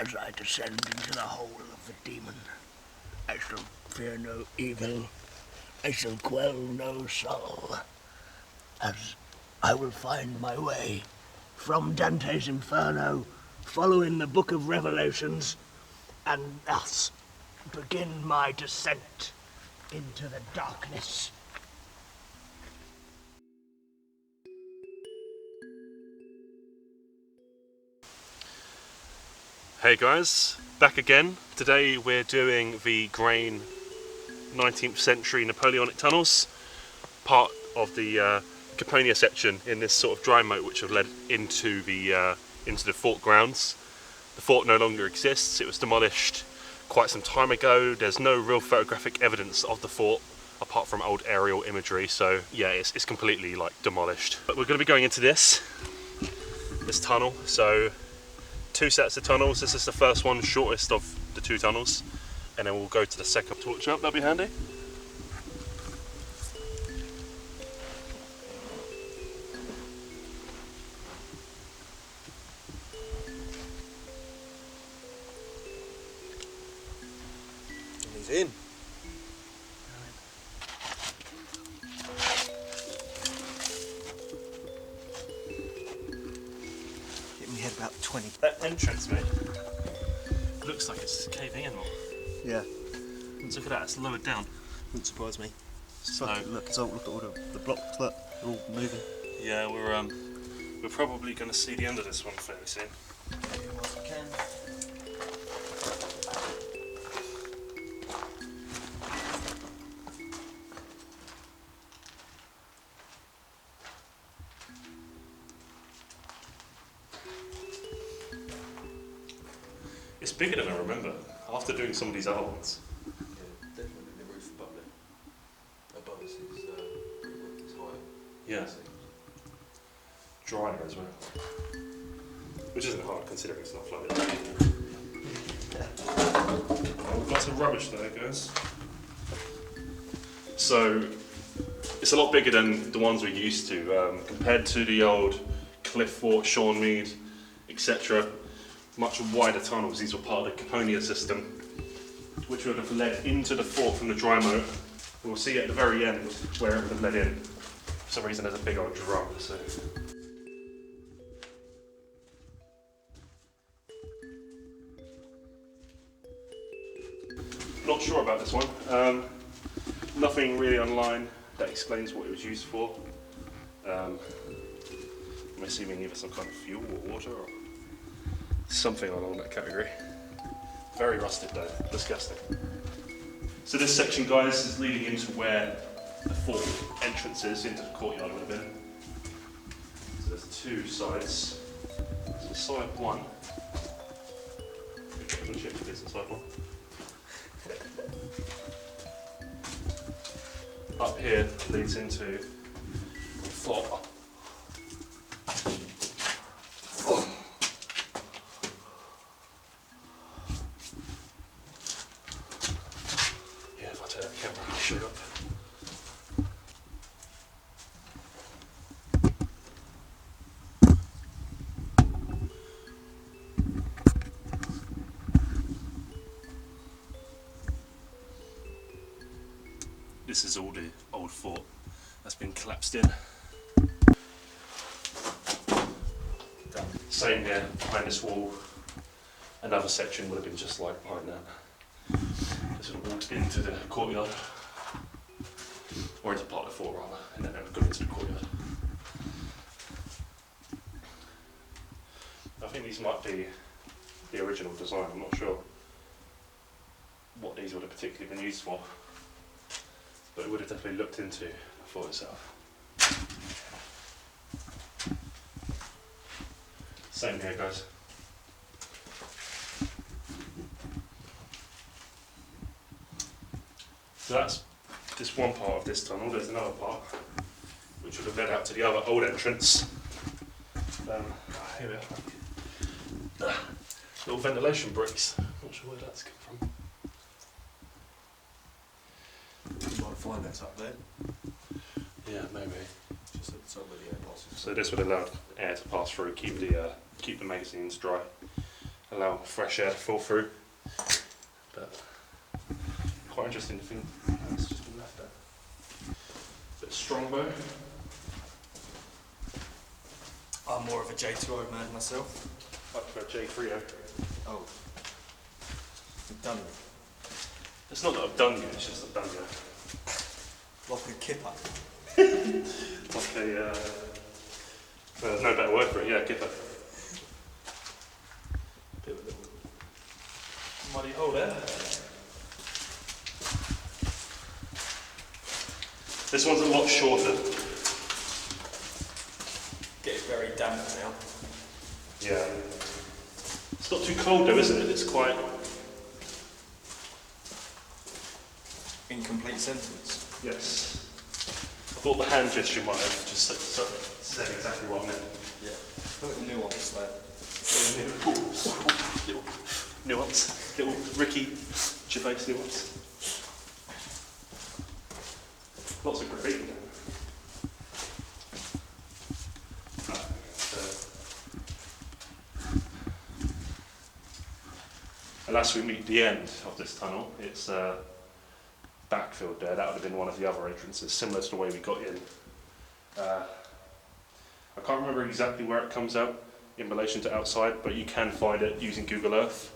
As I descend into the hole of the demon, I shall fear no evil, I shall quell no soul, as I will find my way from Dante's Inferno, following the Book of Revelations, and thus begin my descent into the darkness. Hey guys, back again. Today we're doing the Grain 19th century Napoleonic tunnels, part of the Caponier section in this sort of dry moat which have led into the fort grounds. The fort no longer exists, it was demolished quite some time ago. There's no real photographic evidence of the fort apart from old aerial imagery, so yeah, it's completely like demolished. But we're going to be going into this tunnel, so two sets of tunnels. This is the first one, shortest of the two tunnels, and then we'll go to the second. Torch up, that'll be handy. And he's in. Hit me head about 20. That entrance, mate, looks like it's caving in more. Yeah. Look at that, it's lowered down. Wouldn't surprise me. So, Look at all the blocks, look, they're all moving. yeah, we're probably going to see the end of this one fairly soon. Once we can. It's bigger than I remember, after doing some of these other ones. Yeah, definitely the roof above us is higher. Yeah. Drier as well. Which isn't hard considering it's not flooded. Lots of rubbish there, guys. So, it's a lot bigger than the ones we're used to. Compared to the old Cliff Fort, Seanmead, etc. Much wider tunnels. These were part of the Caponier system, which would have led into the fort from the dry moat. We'll see at the very end where it would have led in. For some reason there's a big old drum, so. Not sure about this one. Nothing really online that explains what it was used for. I'm assuming either some kind of fuel or water or something along that category. Very rusted though, disgusting. So this section, guys, is leading into where the fort entrances into the courtyard would have been. So there's two sides. So side one, I'm check if it's side one. Up here leads into the fort. This is all the old fort that's been collapsed in. Same here, behind this wall. Another section would have been just like behind that. This would have walked into the courtyard, or into part of the fort rather, and then it would go into the courtyard. I think these might be the original design, I'm not sure what these would have particularly been used for. But it would have definitely looked into the fort itself. Same here, guys. So that's just one part of this tunnel. There's another part which would have led out to the other old entrance. Here we are. Little ventilation bricks. Not sure where that's come from. You might find that's up there. Yeah, maybe. Just at the top of the air passes. So this would allow air to pass through, keep the magazines dry. allow fresh air to fall through. But quite interesting to think it's just been left there. Bit of strongbow. I'm more of a J2O man myself. I prefer J3O. Oh. I've done it. It's not that I've done you, it's just I've done you. Like a kipper. Like a, well, there's no better word for it, yeah, kipper. Bit of a little muddy hole there. This one's a lot shorter. Getting very damp now. Yeah. It's not too cold though, is it? It's quite... Incomplete sentence. Yes. I thought the hand gesture might have just said exactly what I meant. Yeah. Little nuance there. Little nuance. Little Ricky Gervais nuance. Lots of graffiti there. Unless we meet the end of this tunnel, it's backfilled there. That would have been one of the other entrances, similar to the way we got in. I can't remember exactly where it comes out in relation to outside, but you can find it using Google Earth.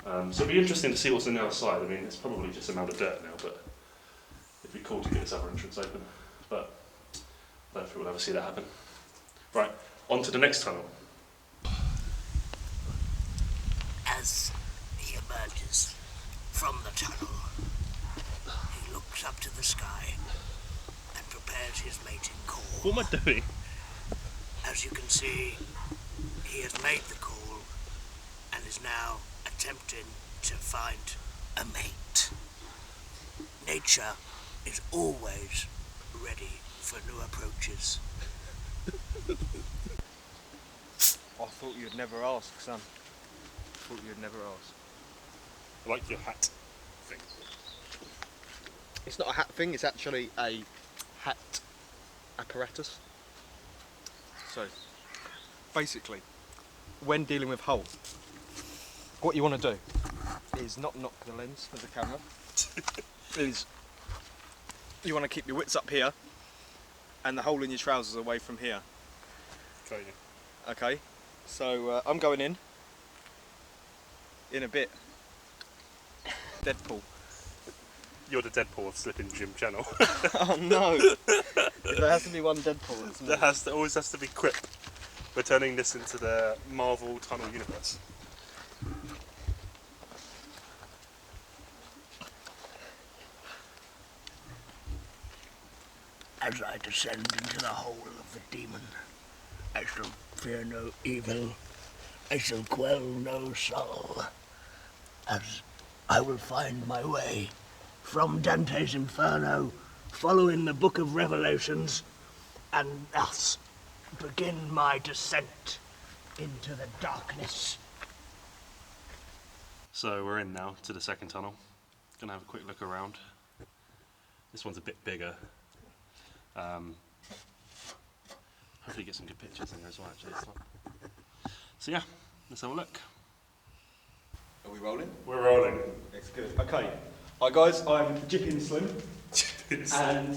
So it'd be interesting to see what's on the outside. I mean, it's probably just a mound of dirt now, but it'd be cool to get this other entrance open. But I don't think we'll ever see that happen. Right, on to the next tunnel. As he emerges from the tunnel, he looks up to the sky and prepares his mating call. What am I doing? As you can see, he has made the call and is now attempting to find a mate. Nature is always ready for new approaches. I thought you'd never ask, son. I thought you'd never ask. I like your hat thing. It's not a hat thing, it's actually a hat apparatus. So, basically, when dealing with hull, what you want to do is not knock the lens of the camera. Is you want to keep your wits up here and the hole in your trousers away from here. Okay. Okay, so I'm going in a bit. Deadpool. You're the Deadpool of Slipping Gym channel. Oh no! There has to be one Deadpool. It's There always has to be Quip. We're turning this into the Marvel Tunnel universe. As I descend into the hole of the demon, I shall fear no evil, I shall quell no soul, as I will find my way from Dante's Inferno, following the Book of Revelations, and thus begin my descent into the darkness. So we're in now to the second tunnel. Gonna have a quick look around. This one's a bit bigger. Hopefully get some good pictures in there as well actually. So yeah, let's have a look. Are we rolling? We're rolling. It's good. Okay. Hi guys, I'm Jippin Slim, and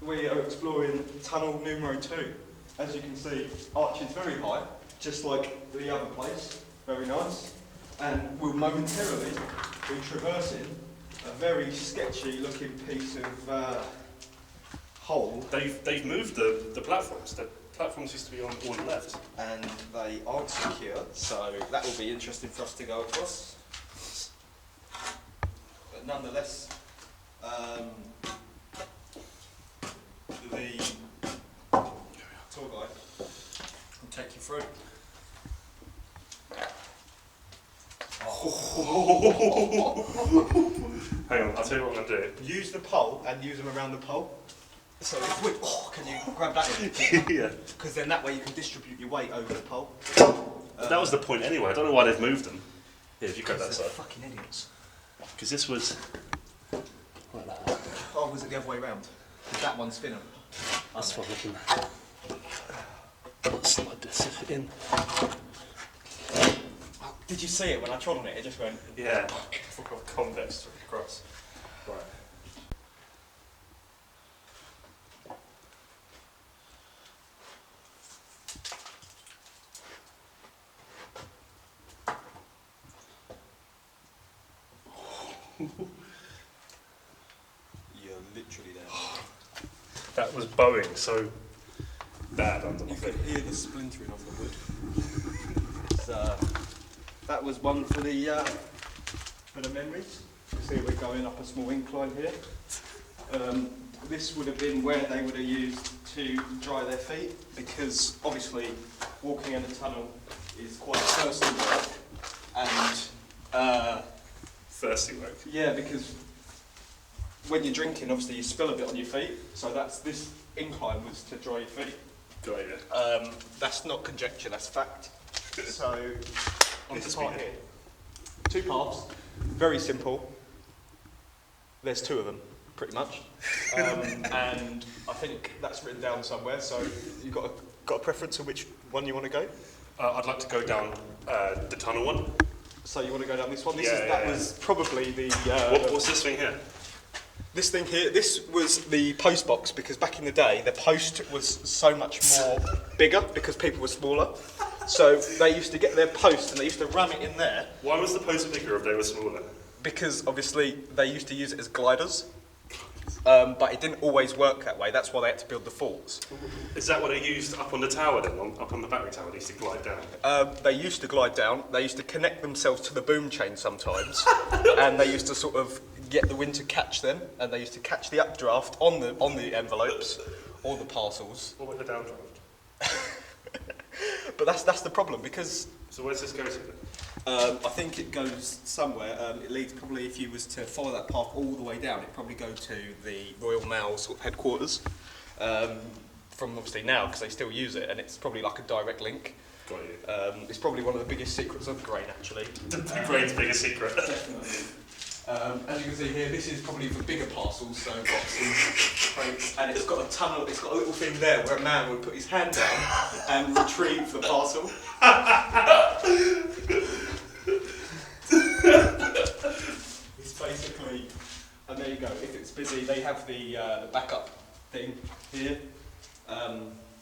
we are exploring tunnel numero 2. As you can see, arch is very high, just like the other place. Very nice. And we'll momentarily be traversing a very sketchy looking piece of hole. They've moved the platforms. The platforms used to be on the left. And they aren't secure, so that will be interesting for us to go across. But nonetheless, the tour guide will take you through. Hang on, I'll tell you what I'm going to Use the pole and use them around the pole. So if we, can you grab that in? do. Yeah. Because then that way you can distribute your weight over the pole. That was the point anyway. I don't know why they've moved them. Here, if you grab that They're side. fucking idiots. Because this was like that. Oh, was it the other way round? Did that one spin them? That's fine, we can slide this in. Did you see it when I trod on it? It just went. Yeah. Convex across. Right. You're literally there. That was bowing so bad under my You feet. could hear the splintering of the wood. That was one for the memories. You see we're going up a small incline here. This would have been where they would have used to dry their feet, because obviously walking in a tunnel is quite thirsty work. And Thirsty work. yeah, because when you're drinking, obviously you spill a bit on your feet. So this incline was to dry your feet. Got you. That's not conjecture, that's fact. So, On this to part speed. here, 2 paths, very simple. There's 2 of them, pretty much. And I think that's written down somewhere, so you've got a preference of which one you want to go? I'd like to go down the tunnel one. So you want to go down this one? Yeah. Was probably the... What's this thing here? This thing here, this was the post box, because back in the day, the post was so much more bigger because people were smaller. So they used to get their post and they used to ram it in there, Why was the post bigger if they were smaller? because obviously they used to use it as gliders. But it didn't always work that way, that's why they had to build the forts. Is that what they used up on the tower then? Up on the battery tower, they used to glide down? They used to glide down, they used to connect themselves to the boom chain sometimes, and they used to sort of get the wind to catch them, and they used to catch the updraft on the envelopes or the parcels. What about the downdraft? But that's the problem, because So where's this go to then? I think it goes somewhere. It leads probably, if you was to follow that path all the way down, it'd probably go to the Royal Mail sort of headquarters. From obviously now, because they still use it, and it's probably like a direct link. Got you. It's probably one of the biggest secrets of grain, actually. The grain's biggest secret. Definitely. As you can see here, this is probably for bigger parcels, so boxes, crates, and it's got a tunnel, it's got a little thing there where a man would put his hand down and retrieve the parcel. It's basically, and there you go, if it's busy, they have the backup thing here.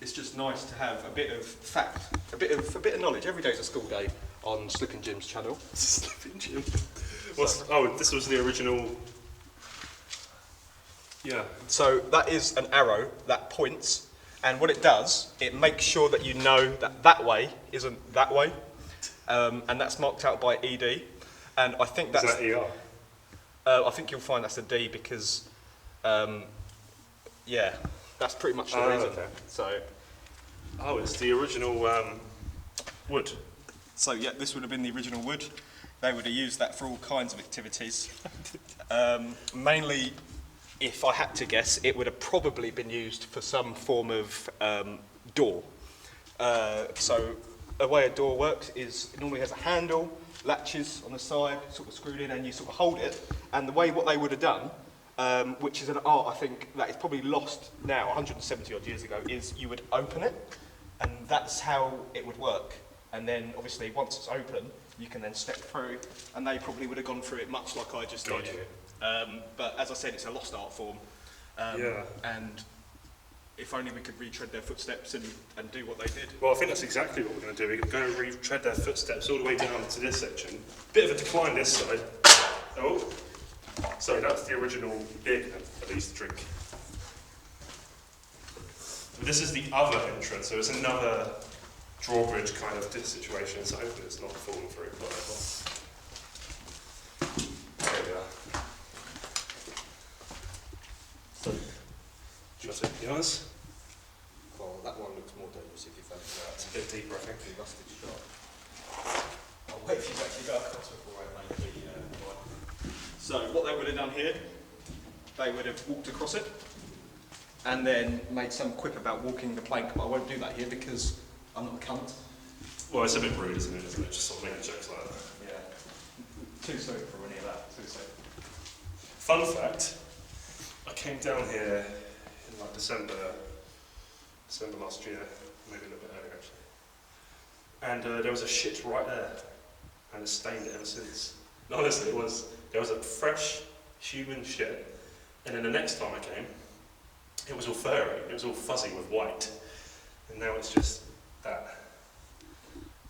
It's just nice to have a bit of fact, a bit of knowledge. Every day's a school day on Slippin' Jim's channel. Slippin' Jim. This was the original. Yeah. So that is an arrow that points, and what it does, it makes sure that you know that that way isn't that way, and that's marked out by ED. And I think that's. Is that ER? I think you'll find that's a D because, yeah, that's pretty much the reason. Okay. So. Oh, it's the original wood. So yeah, this would have been the original wood. They would have used that for all kinds of activities. Mainly, if I had to guess, it would have probably been used for some form of door. So the way a door works is it normally has a handle, latches on the side, sort of screwed in, and you sort of hold it. And the way what they would have done, which is an art I think that is probably lost now, 170 odd years ago, is you would open it, and that's how it would work. And then obviously once it's open, you can then step through, and they probably would have gone through it much like I just Got did. you. But as I said, it's a lost art form. Yeah. And if only we could retread their footsteps and do what they did. Well, I think that's exactly what we're going to do. We're going to retread their footsteps all the way down to this section. Bit of a decline this side. Oh, sorry, that's the original beer can that I used to drink. This is the other entrance, so it's another drawbridge kind of situation, so hopefully it's not falling through. Whatever. There we are. So, do you want to take yours? Well, that one looks more dangerous if you fancy that. It's a bit deeper, I think. The rusted shot. I'll wait for you to actually go across before I make the right. So what they would have done here, they would have walked across it, and then made some quip about walking the plank, but I won't do that here because I'm not a cunt. Well, it's a bit rude, isn't it? Just sort of making jokes like that. Yeah. Too soon for any of that, too soon. Fun fact, I came down here in like December last year, maybe a little bit earlier actually. And there was a shit right there. and has stained it ever since. And honestly, there was a fresh human shit, and then the next time I came, it was all furry, it was all fuzzy with white, and now it's just that.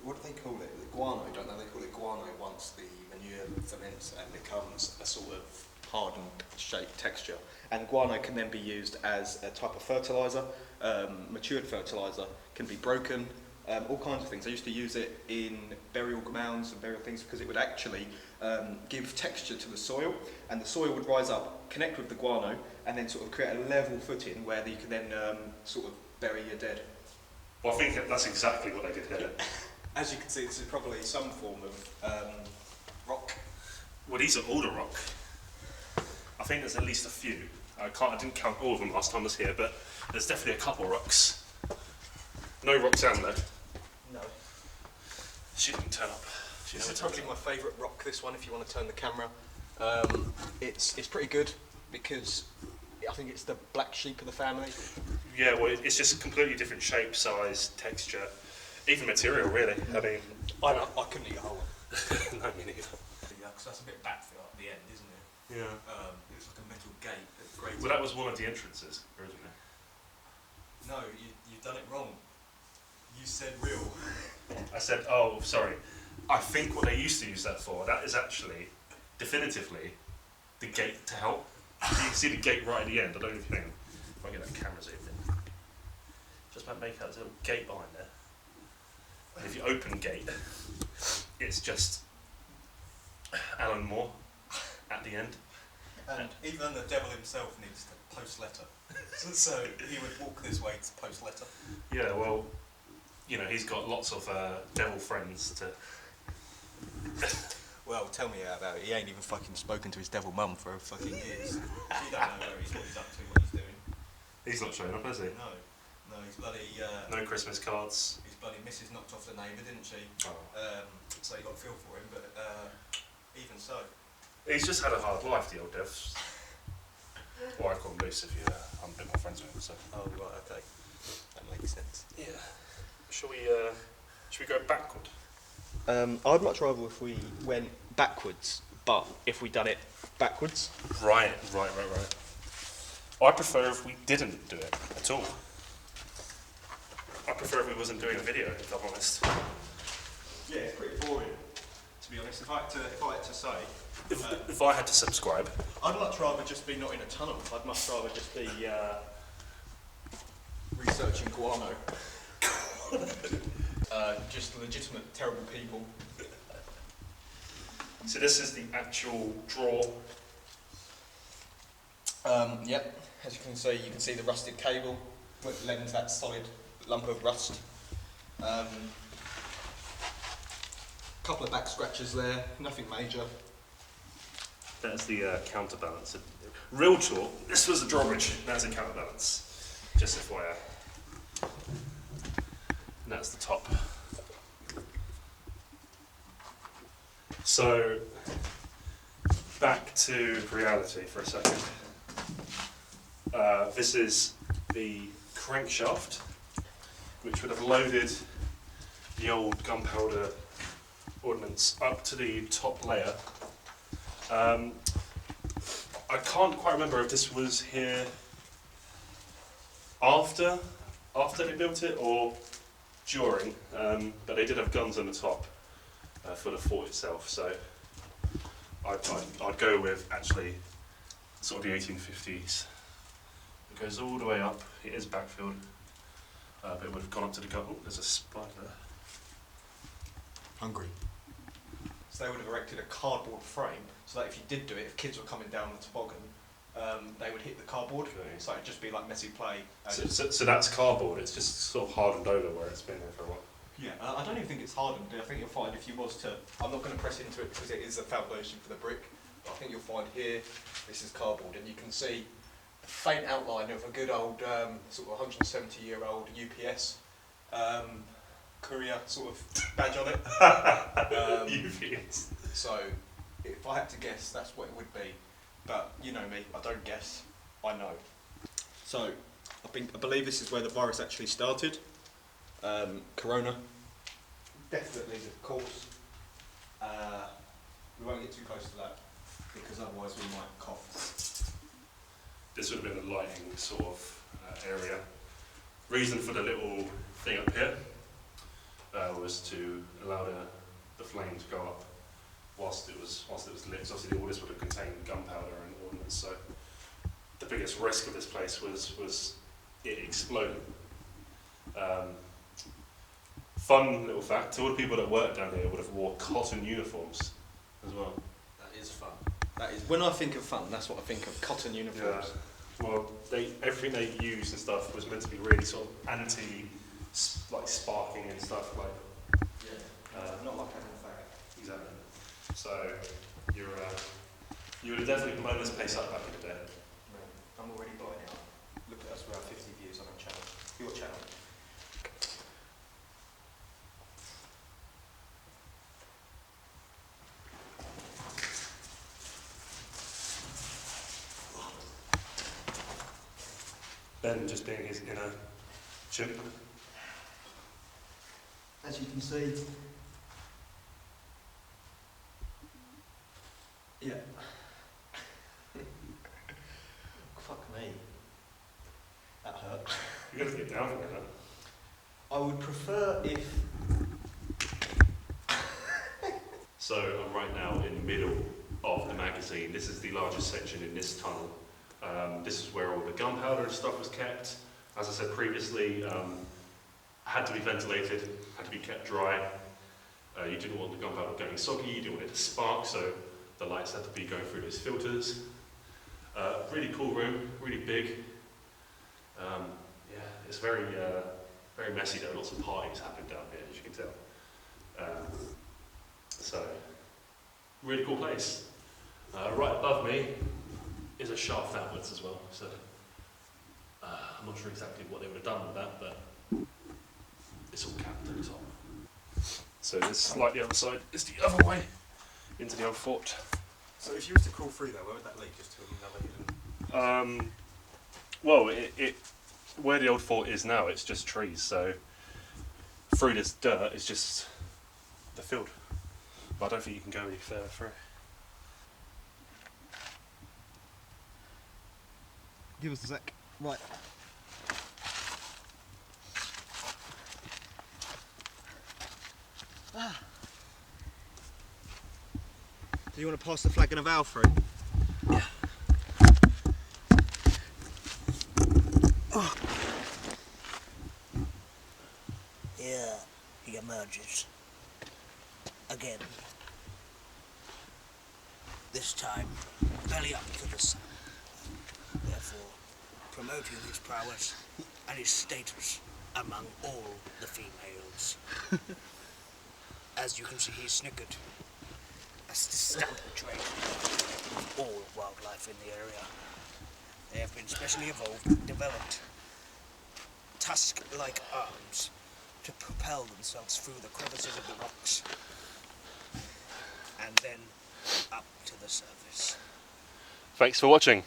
What do they call it? The guano, don't they? They call it guano once the manure ferments and becomes a sort of hardened shaped texture. And guano can then be used as a type of fertiliser. Matured fertiliser can be broken, all kinds of things. I used to use it in burial mounds and burial things because it would actually give texture to the soil, and the soil would rise up, connect with the guano, and then sort of create a level footing where you can then sort of bury your dead. Well, I think that's exactly what they did here. As you can see, this is probably some form of rock. Well, these are all the rock. I think there's at least a few. I didn't count all of them last time I was here, but there's definitely a couple rocks. No Roxanne though. No. She didn't turn up. This is probably my favourite rock, this one, if you want to turn the camera. It's pretty good because I think it's the black sheep of the family. Yeah, well, it's just completely different shape, size, texture, even material, really. I mean, I couldn't eat a whole one. no, me neither. Yeah, because that's a bit backfill at the end, isn't it? Yeah. It's like a metal gate. That's great. Well, that was one of the entrances originally. No, you've done it wrong. You said real. I said, oh, sorry. I think what they used to use that for, that is actually, definitively, the gate to help. You can see the gate right at the end. I don't know if you can. If I get that camera zoomed in. Just about make out there's a little gate behind there. And if you open gate, it's just Alan Moore at the end. And even the devil himself needs to post letter. So he would walk this way to post letter. Yeah, well, you know, he's got lots of devil friends to... Well, tell me about it. He ain't even fucking spoken to his devil mum for fucking years. She don't know what he's up to, what he's doing. He's not showing up, has he? No, he's bloody... No Christmas cards. His bloody missus knocked off the neighbour, didn't she? Oh. So you got a feel for him, but even so. He's just had a hard life, the old dev. Or I call him Loose if I'm a bit more friends with him, so... Oh, right, okay. That makes sense. Yeah. Should we go backward? I'd much rather if we went backwards, but if we done it backwards. Right. I prefer if we didn't do it at all. I prefer if we wasn't doing a video, if I'm honest. Yeah, it's pretty boring, to be honest. If I had to say, If I had to subscribe, I'd much rather just be not in a tunnel. I'd much rather just be researching guano. Just legitimate, terrible people. so this is the actual draw. Yep. As you can see the rusted cable, which lends that solid lump of rust. Couple of back scratches there, nothing major. That's the counterbalance. Real talk, this was the drawbridge, that's a counterbalance. Just FYI. And that's the top. So, back to reality for a second. This is the crankshaft, which would have loaded the old gunpowder ordnance up to the top layer. I can't quite remember if this was here after they built it or during, but they did have guns on the top for the fort itself, so I'd go with actually sort of the 1850s. It goes all the way up, it is backfilled, but it would have gone up to the gun. Oh, there's a spider there. Hungry. So they would have erected a cardboard frame so that if you did do it, if kids were coming down the toboggan, they would hit the cardboard. Okay. So it'd just be like messy play. So that's cardboard, it's just sort of hardened over where it's been there for a while. Yeah, I don't even think it's hardened. I think you'll find if you was to, I'm not going to press into it because it is a foundation for the brick, but I think you'll find here, this is cardboard, and you can see a faint outline of a good old sort of 170-year-old UPS courier sort of badge on it. UPS. So if I had to guess, that's what it would be. But you know me, I don't guess, I know. So I believe this is where the virus actually started. Corona, definitely the cause. We won't get too close to that because otherwise we might cough. This would have been a lighting sort of area. Reason for the little thing up here was to allow the flame to go up whilst it was lit. So obviously all this would have contained gunpowder and ordnance. So the biggest risk of this place was it exploding. Fun little fact: all the people that worked down here would have wore cotton uniforms as well. That is fun. That is, when I think of fun, that's what I think of, cotton uniforms. Yeah. Well, everything they used and stuff was meant to be really sort of like sparking and stuff like. Yeah. Not like having a fag. Exactly. So you would have definitely blown this place up back in the day. I'm already buying it up. Look at us, we have 50 views on our channel. Your channel. Ben just being his inner chimp. As you can see. Yeah. Fuck me. That hurt. You're going to get down from that. I would prefer if... So I'm right now in the middle of the magazine. This is the largest section in this tunnel. This is where all the gunpowder and stuff was kept. As I said previously, had to be ventilated, had to be kept dry. You didn't want the gunpowder going soggy, you didn't want it to spark, so the lights had to be going through these filters. Really cool room, really big. Yeah, it's very messy though. Lots of parties happen down here, as you can tell. So, really cool place. Right above me is a shaft outwards as well. So, I'm not sure exactly what they would have done with that, but it's all capped at the top. So this, like the other side, is the other way into the old fort. So if you were to crawl through there, where would that lead? Just to another hidden... Well, where the old fort is now, it's just trees. So through this dirt is just the field. But I don't think you can go any further through. Give us a sec. Right. Do you want to pass the flagon of ale through? Yeah. Oh. Here he emerges. Again. This time, belly up to the sun. Therefore, promoting his prowess and his status among all the females. As you can see, he snickered. That's the standard trait of all wildlife in the area. They have been specially evolved and developed tusk-like arms to propel themselves through the crevices of the rocks and then up to the surface. Thanks for watching.